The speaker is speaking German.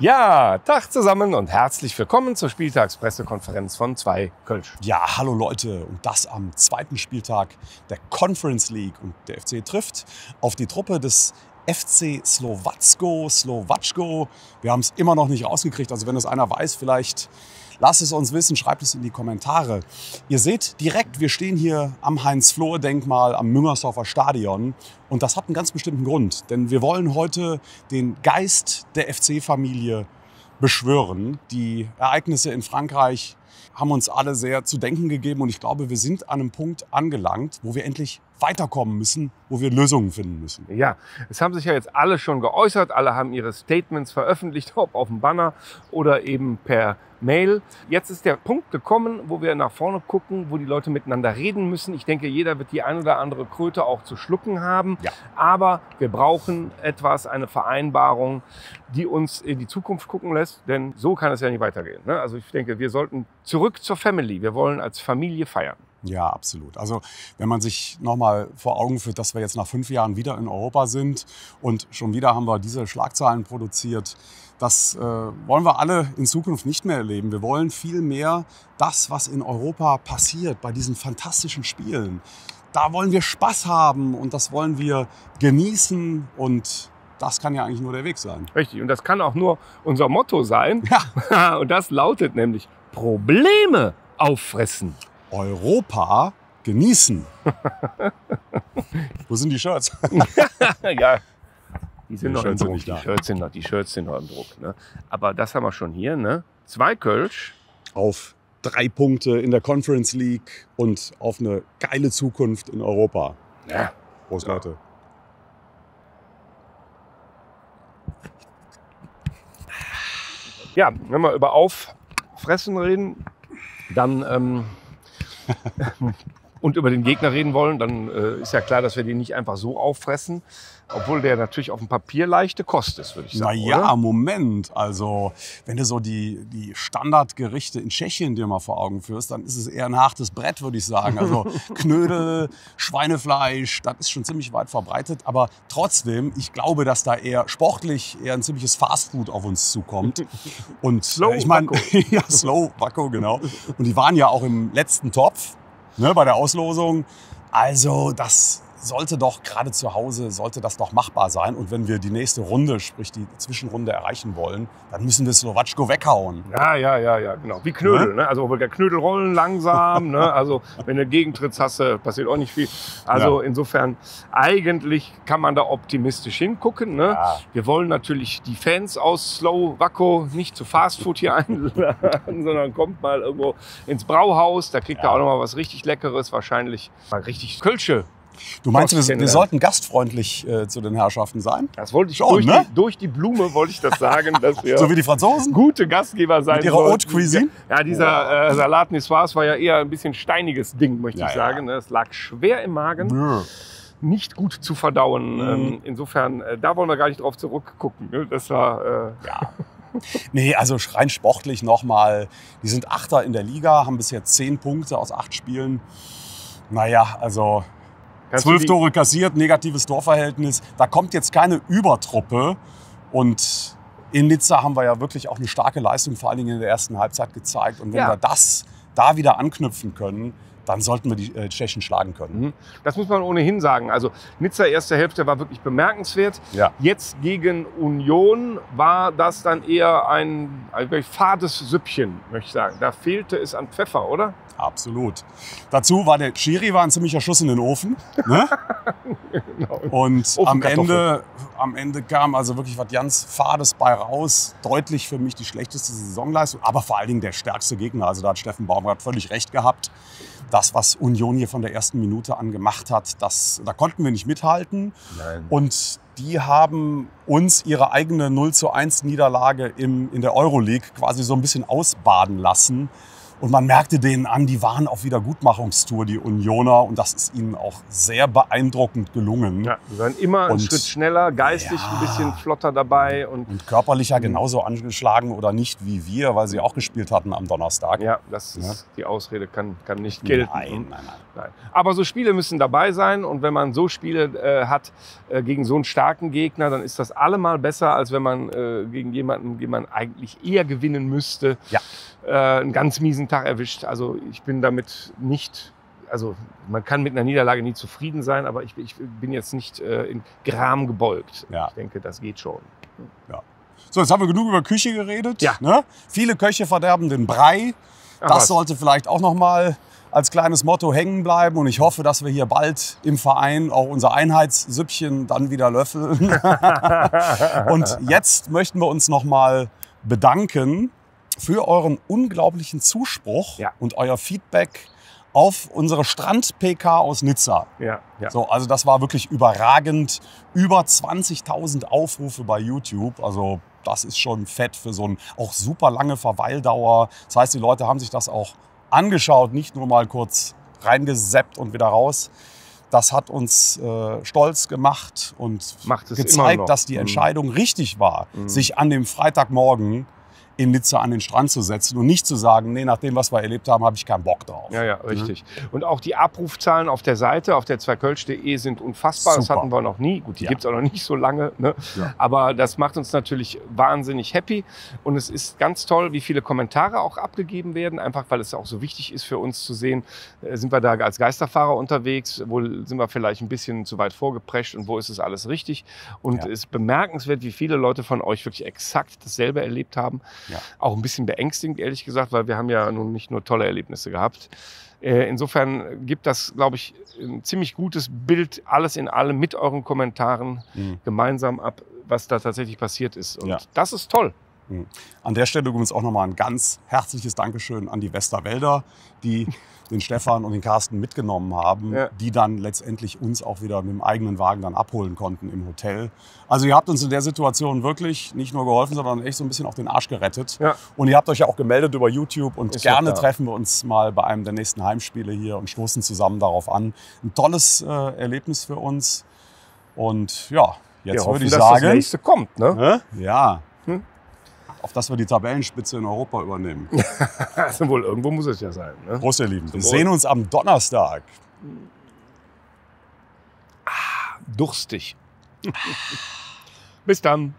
Ja, Tag zusammen und herzlich willkommen zur Spieltagspressekonferenz von 2 Kölsch. Ja, hallo Leute, und das am zweiten Spieltag der Conference League. Und der FC trifft auf die Truppe des FC Slowacko. Wir haben es immer noch nicht rausgekriegt, also wenn es einer weiß, vielleicht lasst es uns wissen, schreibt es in die Kommentare. Ihr seht direkt, wir stehen hier am Heinz-Flohe-Denkmal am Müngersdorfer Stadion. Und das hat einen ganz bestimmten Grund, denn wir wollen heute den Geist der FC-Familie beschwören. Die Ereignisse in Frankreich haben uns alle sehr zu denken gegeben und ich glaube, wir sind an einem Punkt angelangt, wo wir endlich weiterkommen müssen, wo wir Lösungen finden müssen. Ja, es haben sich ja jetzt alle schon geäußert, alle haben ihre Statements veröffentlicht, ob auf dem Banner oder eben per Mail. Jetzt ist der Punkt gekommen, wo wir nach vorne gucken, wo die Leute miteinander reden müssen. Ich denke, jeder wird die ein oder andere Kröte auch zu schlucken haben. Ja. Aber wir brauchen eine Vereinbarung, die uns in die Zukunft gucken lässt, denn so kann es ja nicht weitergehen. Ne? Also ich denke, wir sollten zurück zur Family. Wir wollen als Familie feiern. Ja, absolut. Also wenn man sich nochmal vor Augen führt, dass wir jetzt nach 5 Jahren wieder in Europa sind und schon wieder haben wir diese Schlagzeilen produziert, das wollen wir alle in Zukunft nicht mehr erleben. Wir wollen viel mehr das, was in Europa passiert, bei diesen fantastischen Spielen. Da wollen wir Spaß haben und das wollen wir genießen und das kann ja eigentlich nur der Weg sein. Richtig, und das kann auch nur unser Motto sein. Ja. Und das lautet nämlich Probleme auffressen. Europa genießen. Wo sind die Shirts? Ja, die sind noch im Shirts sind Druck. nicht da. Die Shirts sind noch im Druck. Ne? Aber das haben wir schon hier. Ne? 2 Kölsch. Auf 3 Punkte in der Conference League und auf eine geile Zukunft in Europa. Ja. Prost, Leute. Ja, wenn wir über Auffressen reden, dann und über den Gegner reden wollen, dann ist ja klar, dass wir den nicht einfach so auffressen, obwohl der natürlich auf dem Papier leichte Kost ist, würde ich sagen. Naja, oder? Moment. Also, wenn du so die Standardgerichte in Tschechien dir mal vor Augen führst, dann ist es eher ein hartes Brett, würde ich sagen. Also Knödel, Schweinefleisch, das ist schon ziemlich weit verbreitet. Aber trotzdem, ich glaube, dass da eher sportlich eher ein ziemliches Fastfood auf uns zukommt. Und ich meine, ja, Slowacko, genau. Und die waren ja auch im letzten Topf, ne, bei der Auslosung. Also das sollte doch gerade zu Hause, sollte das doch machbar sein. Und wenn wir die nächste Runde, sprich die Zwischenrunde erreichen wollen, dann müssen wir Slowacko weghauen. Ja, genau. Wie Knödel, ne? Also der Knödel rollen langsam, ne? Also wenn du Gegentritt hast, passiert auch nicht viel. Also insofern, eigentlich kann man da optimistisch hingucken. Ne? Ja. Wir wollen natürlich die Fans aus Slowacko nicht zu Fastfood hier einladen, sondern kommt mal irgendwo ins Brauhaus, da kriegt ihr auch noch mal was richtig Leckeres, wahrscheinlich mal richtig Kölsche. Du meinst, wir sollten gastfreundlich zu den Herrschaften sein? Das wollte ich schon, durch die Blume wollte ich das sagen, dass wir so wie die Franzosen? gute Gastgeber sein Mit ihrer sollten. Haute Cuisine? Ja, dieser Salat Niçoise war ja eher ein bisschen steiniges Ding, möchte ich sagen. Es lag schwer im Magen, nicht gut zu verdauen. Insofern, da wollen wir gar nicht drauf zurückgucken. Ne? Das war... Nee, also rein sportlich nochmal. Die sind Achter in der Liga, haben bisher 10 Punkte aus 8 Spielen. Naja, also 12 Tore kassiert, negatives Torverhältnis. Da kommt jetzt keine Übertruppe. Und in Nizza haben wir ja wirklich auch eine starke Leistung, vor allen Dingen in der ersten Halbzeit gezeigt. Und wenn wir das da wieder anknüpfen können, dann sollten wir die Tschechen schlagen können. Das muss man ohnehin sagen. Also Nizza erste Hälfte war wirklich bemerkenswert. Ja. Jetzt gegen Union war das dann eher ein fades Süppchen, möchte ich sagen. Da fehlte es an Pfeffer, oder? Absolut. Dazu war der Schiri ein ziemlicher Schuss in den Ofen. Ne? Genau. Und am Ende kam also wirklich was ganz Fades bei raus. Deutlich für mich die schlechteste Saisonleistung, aber vor allen Dingen der stärkste Gegner. Also da hat Steffen Baumgart völlig recht gehabt. Das, was Union hier von der ersten Minute an gemacht hat, da konnten wir nicht mithalten. Nein. Und die haben uns ihre eigene 0:1 Niederlage in der Euroleague quasi so ein bisschen ausbaden lassen. Und man merkte denen an, die waren auf Wiedergutmachungstour, die Unioner. Und das ist ihnen auch sehr beeindruckend gelungen. Ja, die waren immer einen Schritt schneller, geistig ein bisschen flotter dabei. Und körperlicher genauso angeschlagen oder nicht wie wir, weil sie auch gespielt hatten am Donnerstag. Ja, das ist die Ausrede, kann nicht gelten. Nein. Aber so Spiele müssen dabei sein. Und wenn man so Spiele hat gegen so einen starken Gegner, dann ist das allemal besser, als wenn man gegen jemanden, den man eigentlich eher gewinnen müsste, einen ganz miesen Tag erwischt. Also ich bin damit nicht, also man kann mit einer Niederlage nie zufrieden sein, aber ich bin jetzt nicht in Gram gebeugt. Ja. Ich denke, das geht schon. Ja. So, jetzt haben wir genug über Küche geredet. Ja. Ne? Viele Köche verderben den Brei. Das sollte vielleicht auch noch mal als kleines Motto hängen bleiben. Und ich hoffe, dass wir hier bald im Verein auch unser Einheitssüppchen dann wieder löffeln. Und jetzt möchten wir uns noch mal bedanken für euren unglaublichen Zuspruch und euer Feedback auf unsere Strand-PK aus Nizza. Ja. So, also das war wirklich überragend. Über 20.000 Aufrufe bei YouTube. Also das ist schon fett für so eine auch super lange Verweildauer. Das heißt, die Leute haben sich das auch angeschaut, nicht nur mal kurz reingeseppt und wieder raus. Das hat uns stolz gemacht und gezeigt, dass die Entscheidung richtig war, sich an dem Freitagmorgen in Nizza an den Strand zu setzen und nicht zu sagen, nee, nach dem, was wir erlebt haben, habe ich keinen Bock drauf. Ja, richtig. Und auch die Abrufzahlen auf der Seite, auf der zweikölsch.de sind unfassbar. Super. Das hatten wir noch nie. Gut, die gibt es auch noch nicht so lange. Ne? Ja. Aber das macht uns natürlich wahnsinnig happy. Und es ist ganz toll, wie viele Kommentare auch abgegeben werden. Einfach, weil es auch so wichtig ist für uns zu sehen, sind wir da als Geisterfahrer unterwegs, wo sind wir vielleicht ein bisschen zu weit vorgeprescht und wo ist es alles richtig. Und es ist bemerkenswert, wie viele Leute von euch wirklich exakt dasselbe erlebt haben. Ja. Auch ein bisschen beängstigend, ehrlich gesagt, weil wir haben ja nun nicht nur tolle Erlebnisse gehabt. Insofern gibt das, glaube ich, ein ziemlich gutes Bild, alles in allem mit euren Kommentaren gemeinsam ab, was da tatsächlich passiert ist. Und das ist toll. An der Stelle übrigens auch nochmal ein ganz herzliches Dankeschön an die Westerwälder, die den Stefan und den Carsten mitgenommen haben, die dann letztendlich uns auch wieder mit dem eigenen Wagen dann abholen konnten im Hotel. Also ihr habt uns in der Situation wirklich nicht nur geholfen, sondern echt so ein bisschen auch den Arsch gerettet. Ja. Und ihr habt euch ja auch gemeldet über YouTube und ist gerne treffen wir uns mal bei einem der nächsten Heimspiele hier und stoßen zusammen darauf an. Ein tolles Erlebnis für uns. Und ja, jetzt würde ich sagen, das nächste kommt, ne? Ja. Auf dass wir die Tabellenspitze in Europa übernehmen. Also wohl, irgendwo muss es ja sein. Ne? Prost, ihr Lieben. Wir sehen uns am Donnerstag. Durstig. Bis dann.